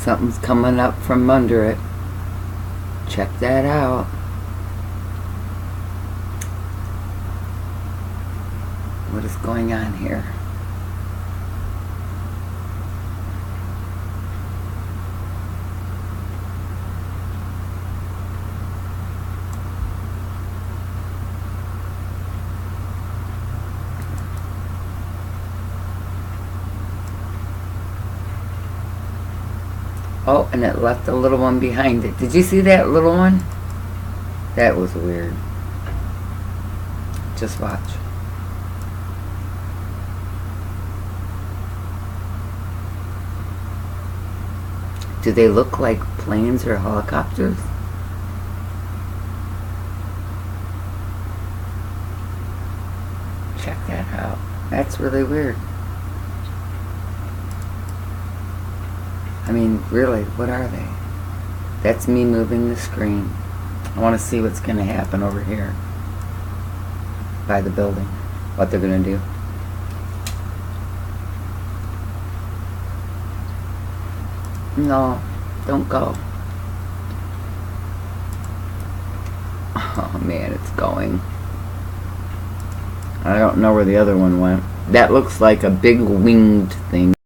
Something's coming up from under it. Check that out. What is going on here? Oh, and it left the little one behind it. Did you see that little one? That was weird. Just watch. Do they look like planes or helicopters? Check that out. That's really weird. I mean, really, what are they? That's me moving the screen. I want to see what's going to happen over here by the building. What they're going to do. No, don't go. Oh man, it's going. I don't know where the other one went. That looks like a big winged thing.